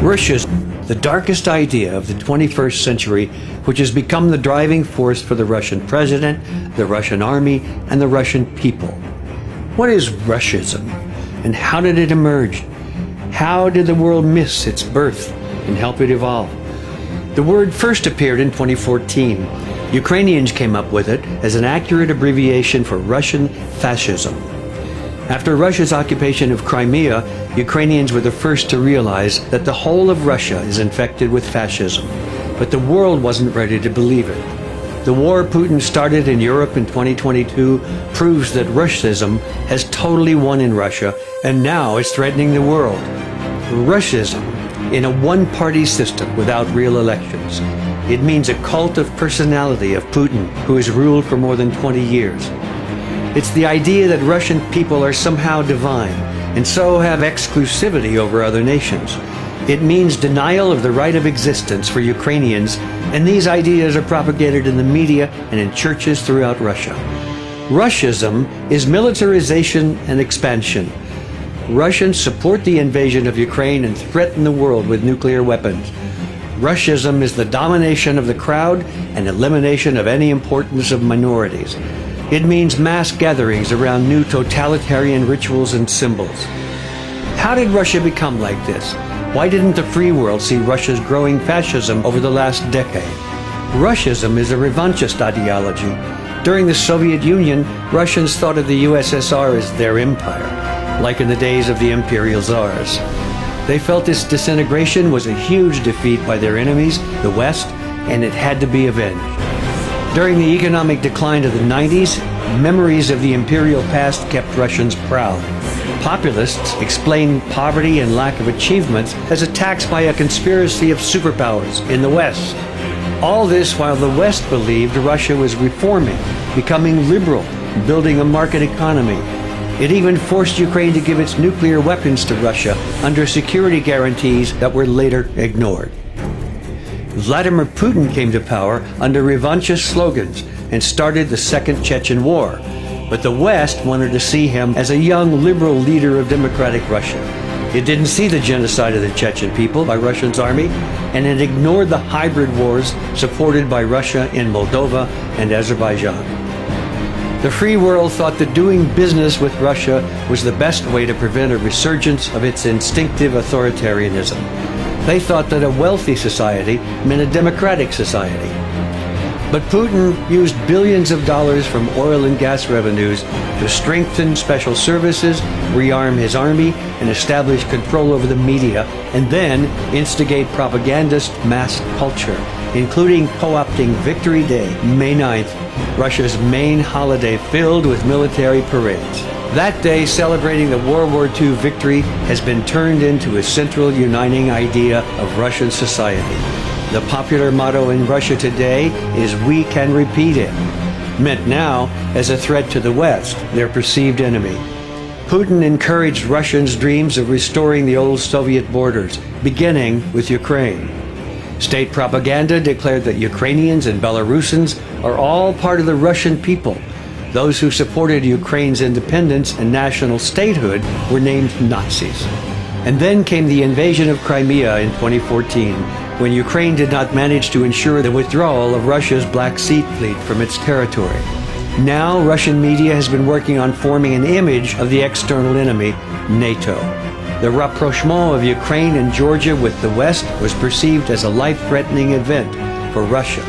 Ruscism, the darkest idea of the 21st century, which has become the driving force for the Russian president, the Russian army, and the Russian people. What is Ruscism, and how did it emerge? How did the world miss its birth and help it evolve? The word first appeared in 2014. Ukrainians came up with it as an accurate abbreviation for Russian fascism. After Russia's occupation of Crimea, Ukrainians were the first to realize that the whole of Russia is infected with fascism. But the world wasn't ready to believe it. The war Putin started in Europe in 2022 proves that Ruscism has totally won in Russia, and now it's threatening the world. Ruscism, in a one-party system without real elections. It means a cult of personality of Putin, who has ruled for more than 20 years. It's the idea that Russian people are somehow divine, and so have exclusivity over other nations. It means denial of the right of existence for Ukrainians, and these ideas are propagated in the media and in churches throughout Russia. Ruscism is militarization and expansion. Russians support the invasion of Ukraine and threaten the world with nuclear weapons. Ruscism is the domination of the crowd and elimination of any importance of minorities. It means mass gatherings around new totalitarian rituals and symbols. How did Russia become like this? Why didn't the free world see Russia's growing fascism over the last decade? Ruscism is a revanchist ideology. During the Soviet Union, Russians thought of the USSR as their empire, like in the days of the imperial czars. They felt this disintegration was a huge defeat by their enemies, the West, and it had to be avenged. During the economic decline of the 90s, memories of the imperial past kept Russians proud. Populists explained poverty and lack of achievements as attacks by a conspiracy of superpowers in the West. All this while the West believed Russia was reforming, becoming liberal, building a market economy. It even forced Ukraine to give its nuclear weapons to Russia under security guarantees that were later ignored. Vladimir Putin came to power under revanchist slogans and started the Second Chechen War. But the West wanted to see him as a young liberal leader of democratic Russia. It didn't see the genocide of the Chechen people by Russia's army, and it ignored the hybrid wars supported by Russia in Moldova and Azerbaijan. The free world thought that doing business with Russia was the best way to prevent a resurgence of its instinctive authoritarianism. They thought that a wealthy society meant a democratic society. But Putin used billions of dollars from oil and gas revenues to strengthen special services, rearm his army, and establish control over the media, and then instigate propagandist mass culture, including co-opting Victory Day, May 9th, Russia's main holiday filled with military parades. That day, celebrating the World War II victory, has been turned into a central uniting idea of Russian society. The popular motto in Russia today is "We can repeat it," meant now as a threat to the West, their perceived enemy. Putin encouraged Russians' dreams of restoring the old Soviet borders, beginning with Ukraine. State propaganda declared that Ukrainians and Belarusians are all part of the Russian people. Those who supported Ukraine's independence and national statehood were named Nazis. And then came the invasion of Crimea in 2014, when Ukraine did not manage to ensure the withdrawal of Russia's Black Sea Fleet from its territory. Now, Russian media has been working on forming an image of the external enemy, NATO. The rapprochement of Ukraine and Georgia with the West was perceived as a life-threatening event for Russia.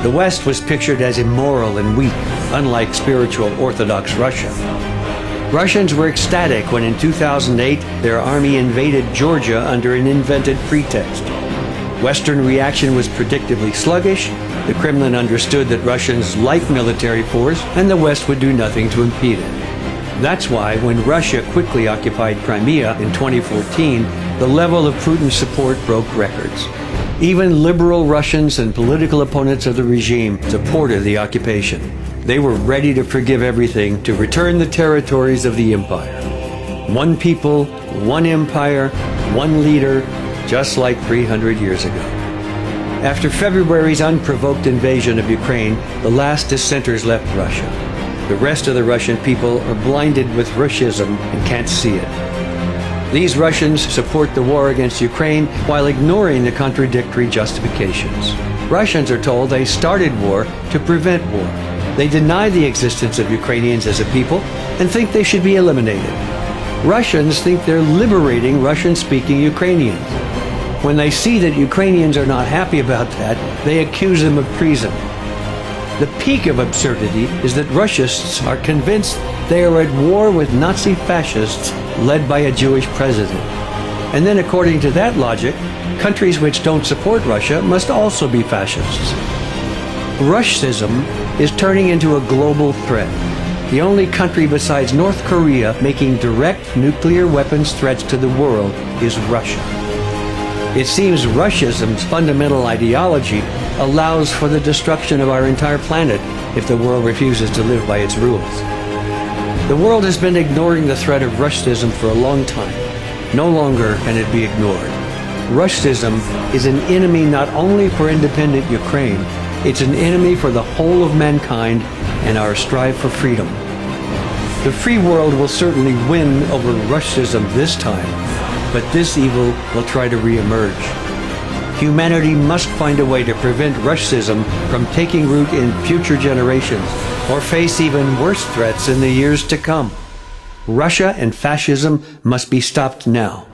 The West was pictured as immoral and weak, unlike spiritual Orthodox Russia. Russians were ecstatic when in 2008 their army invaded Georgia under an invented pretext. Western reaction was predictably sluggish. The Kremlin understood that Russians liked military force and the West would do nothing to impede it. That's why when Russia quickly occupied Crimea in 2014, the level of Putin's support broke records. Even liberal Russians and political opponents of the regime supported the occupation. They were ready to forgive everything to return the territories of the empire. One people, one empire, one leader, just like 300 years ago. After February's unprovoked invasion of Ukraine, the last dissenters left Russia. The rest of the Russian people are blinded with Ruscism and can't see it. These Russians support the war against Ukraine while ignoring the contradictory justifications. Russians are told they started war to prevent war. They deny the existence of Ukrainians as a people and think they should be eliminated. Russians think they're liberating Russian-speaking Ukrainians. When they see that Ukrainians are not happy about that, they accuse them of treason. The peak of absurdity is that Russists are convinced they are at war with Nazi fascists led by a Jewish president. And then, according to that logic, countries which don't support Russia must also be fascists. Ruscism is turning into a global threat. The only country besides North Korea making direct nuclear weapons threats to the world is Russia. It seems Ruscism's fundamental ideology allows for the destruction of our entire planet if the world refuses to live by its rules. The world has been ignoring the threat of Ruscism for a long time. No longer can it be ignored. Ruscism is an enemy not only for independent Ukraine, it's an enemy for the whole of mankind and our strive for freedom. The free world will certainly win over Ruscism this time, but this evil will try to re-emerge. Humanity must find a way to prevent Ruscism from taking root in future generations, or face even worse threats in the years to come. Russia and fascism must be stopped now.